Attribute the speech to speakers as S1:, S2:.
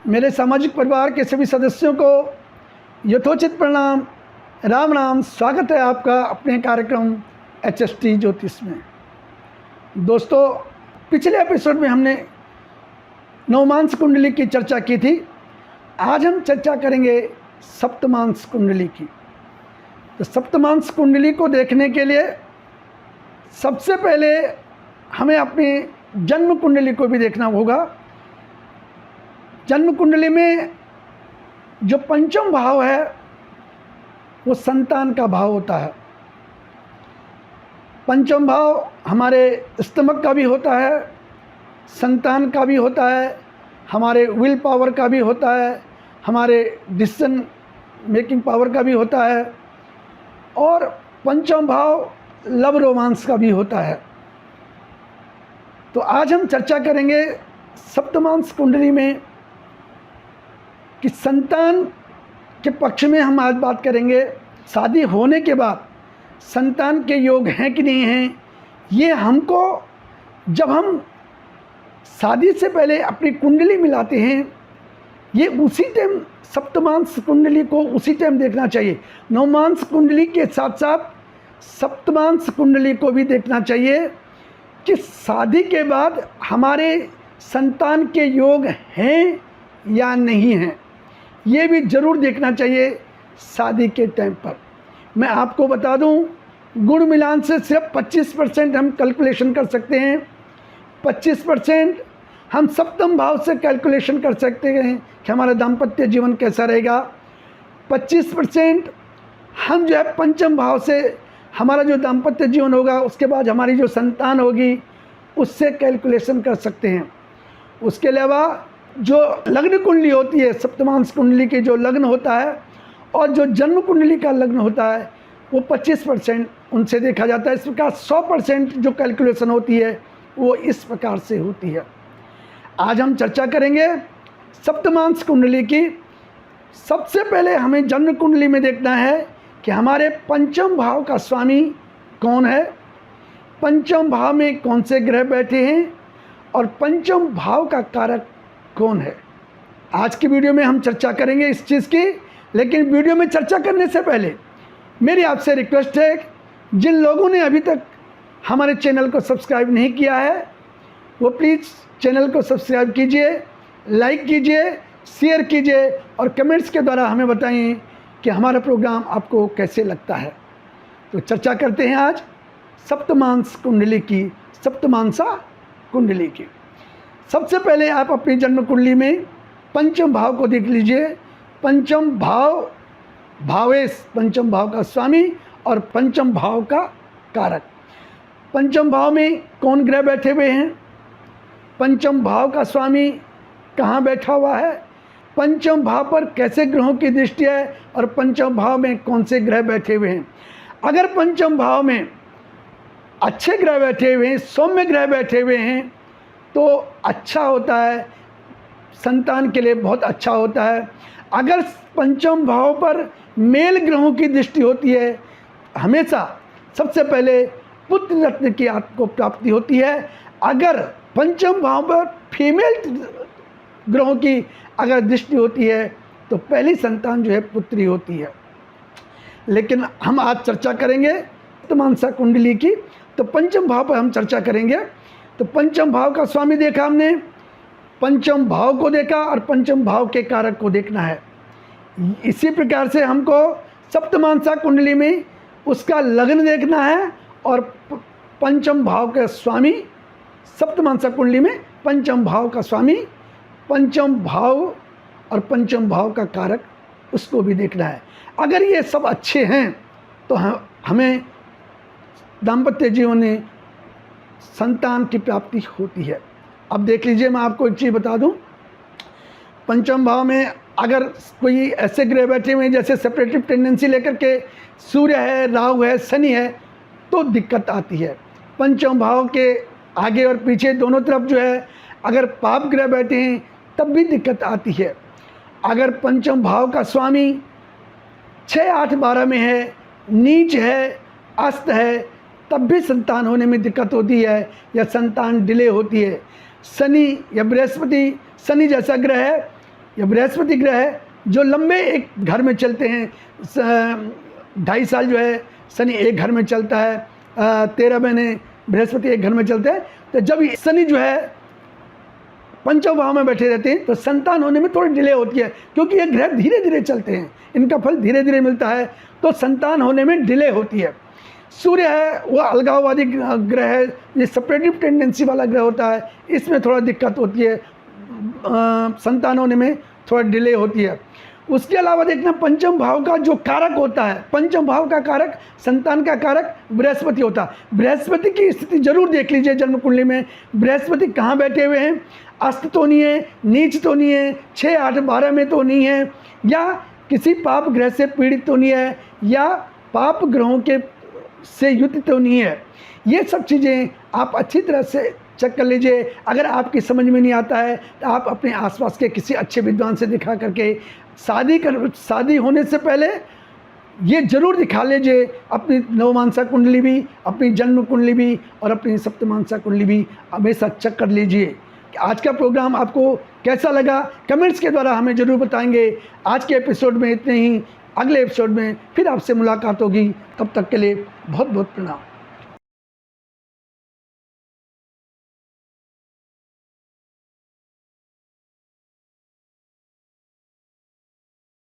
S1: मेरे सामाजिक परिवार के सभी सदस्यों को यथोचित प्रणाम, राम राम। स्वागत है आपका अपने कार्यक्रम HST ज्योतिष में। दोस्तों, पिछले एपिसोड में हमने नवमांस कुंडली की चर्चा की थी। आज हम चर्चा करेंगे सप्तमांस कुंडली की। तो सप्तमांस कुंडली को देखने के लिए सबसे पहले हमें अपनी जन्म कुंडली को भी देखना होगा। जन्म कुंडली में जो पंचम भाव है वो संतान का भाव होता है। पंचम भाव हमारे स्टमक का भी होता है, संतान का भी होता है, हमारे विल पावर का भी होता है, हमारे डिसीजन मेकिंग पावर का भी होता है, और पंचम भाव लव रोमांस का भी होता है। तो आज हम चर्चा करेंगे सप्तमांस कुंडली में कि संतान के पक्ष में हम आज बात करेंगे। शादी होने के बाद संतान के योग हैं कि नहीं हैं, ये हमको जब हम शादी से पहले अपनी कुंडली मिलाते हैं, ये उसी टाइम सप्तमांस कुंडली को उसी टाइम देखना चाहिए। नवमांस कुंडली के साथ साथ सप्तमांस कुंडली को भी देखना चाहिए कि शादी के बाद हमारे संतान के योग हैं या नहीं हैं, ये भी ज़रूर देखना चाहिए शादी के टाइम पर। मैं आपको बता दूं, गुण मिलान से सिर्फ 25% हम कैलकुलेशन कर सकते हैं। 25% हम सप्तम भाव से कैलकुलेशन कर सकते हैं कि हमारा दाम्पत्य जीवन कैसा रहेगा। 25% हम जो है पंचम भाव से हमारा जो दाम्पत्य जीवन होगा, उसके बाद हमारी जो संतान होगी, उससे कैलकुलेशन कर सकते हैं। उसके अलावा जो लग्न कुंडली होती है, सप्तमांस कुंडली के जो लग्न होता है और जो जन्म कुंडली का लग्न होता है, वो 25% उनसे देखा जाता है। इस प्रकार 100% जो कैलकुलेशन होती है वो इस प्रकार से होती है। आज हम चर्चा करेंगे सप्तमांस कुंडली की। सबसे पहले हमें जन्म कुंडली में देखना है कि हमारे पंचम भाव का स्वामी कौन है, पंचम भाव में कौन से ग्रह बैठे हैं और पंचम भाव का कारक कौन है। आज की वीडियो में हम चर्चा करेंगे इस चीज़ की। लेकिन वीडियो में चर्चा करने से पहले मेरी आपसे रिक्वेस्ट है, जिन लोगों ने अभी तक हमारे चैनल को सब्सक्राइब नहीं किया है, वो प्लीज़ चैनल को सब्सक्राइब कीजिए, लाइक कीजिए, शेयर कीजिए और कमेंट्स के द्वारा हमें बताइए कि हमारा प्रोग्राम आपको कैसे लगता है। तो चर्चा करते हैं आज सप्तमांस कुंडली की, सप्तमांसा कुंडली की। सबसे पहले आप अपनी जन्म कुंडली में पंचम भाव को देख लीजिए। पंचम भाव भावेश, पंचम भाव का स्वामी और पंचम भाव का कारक। पंचम भाव में कौन ग्रह बैठे हुए हैं, पंचम भाव का स्वामी कहाँ बैठा हुआ है, पंचम भाव पर कैसे ग्रहों की दृष्टि है और पंचम भाव में कौन से ग्रह बैठे हुए हैं। अगर पंचम भाव में अच्छे ग्रह बैठे हुए हैं, सौम्य ग्रह बैठे हुए हैं, तो अच्छा होता है, संतान के लिए बहुत अच्छा होता है। अगर पंचम भाव पर मेल ग्रहों की दृष्टि होती है, हमेशा सबसे पहले पुत्र रत्न की आपको प्राप्ति होती है। अगर पंचम भाव पर फीमेल ग्रहों की अगर दृष्टि होती है तो पहली संतान जो है पुत्री होती है। लेकिन हम आज चर्चा करेंगे सप्तमांसा कुंडली की, तो पंचम भाव पर हम चर्चा करेंगे। तो पंचम भाव का स्वामी देखा हमने, पंचम भाव को देखा और पंचम भाव के कारक को देखना है। इसी प्रकार से हमको सप्तमांसा कुंडली में उसका लग्न देखना है और पंचम भाव का स्वामी, सप्तमांसा कुंडली में पंचम भाव का स्वामी, पंचम भाव और पंचम भाव का कारक, उसको भी देखना है। अगर ये सब अच्छे हैं तो हमें दाम्पत्य जीवन में संतान की प्राप्ति होती है। अब देख लीजिए, मैं आपको एक चीज़ बता दूं, पंचम भाव में अगर कोई ऐसे ग्रह बैठे हुए हैं जैसे सेपरेटिव टेंडेंसी लेकर के सूर्य है, राहु है, शनि है, तो दिक्कत आती है। पंचम भाव के आगे और पीछे दोनों तरफ जो है अगर पाप ग्रह बैठे हैं तब भी दिक्कत आती है। अगर पंचम भाव का स्वामी 6, 8, 12 में है, नीच है, अस्त है, तब भी संतान होने में दिक्कत होती है या संतान डिले होती है। शनि या बृहस्पति, शनि जैसा ग्रह है, या बृहस्पति ग्रह है जो लंबे एक घर में चलते हैं, 2.5 साल जो है शनि एक घर में चलता है, 13 महीने बृहस्पति एक घर में चलते हैं। तो जब शनि जो है पंचम भाव में बैठे रहते हैं तो संतान होने में थोड़ी डिले होती है, क्योंकि ये ग्रह धीरे धीरे चलते हैं, इनका फल धीरे धीरे मिलता है, तो संतान होने में डिले होती है। सूर्य है वो अलगाववादी ग्रह है, ये सेपरेटिव टेंडेंसी वाला ग्रह होता है, इसमें थोड़ा दिक्कत होती है, संतान होने में थोड़ा डिले होती है। उसके अलावा देखना पंचम भाव का जो कारक होता है, पंचम भाव का कारक, संतान का कारक बृहस्पति होता है। बृहस्पति की स्थिति जरूर देख लीजिए जन्म कुंडली में, बृहस्पति कहाँ बैठे हुए हैं, अस्त तो नहीं है, नीच तो नहीं है, 6, 8, 12 में तो नहीं है, या किसी पाप ग्रह से पीड़ित तो नहीं है, या पाप ग्रहों के से युक्त तो नहीं है। ये सब चीज़ें आप अच्छी तरह से चेक कर लीजिए। अगर आपकी समझ में नहीं आता है तो आप अपने आसपास के किसी अच्छे विद्वान से दिखा करके शादी होने से पहले ये जरूर दिखा लीजिए अपनी नवमांसा कुंडली भी, अपनी जन्म कुंडली भी और अपनी सप्तमांसा कुंडली भी हमेशा चेक कर लीजिए। आज का प्रोग्राम आपको कैसा लगा कमेंट्स के द्वारा हमें ज़रूर बताएंगे। आज के एपिसोड में इतने ही, अगले एपिसोड में फिर आपसे मुलाकात होगी। तब तक के लिए बहुत बहुत प्रणाम।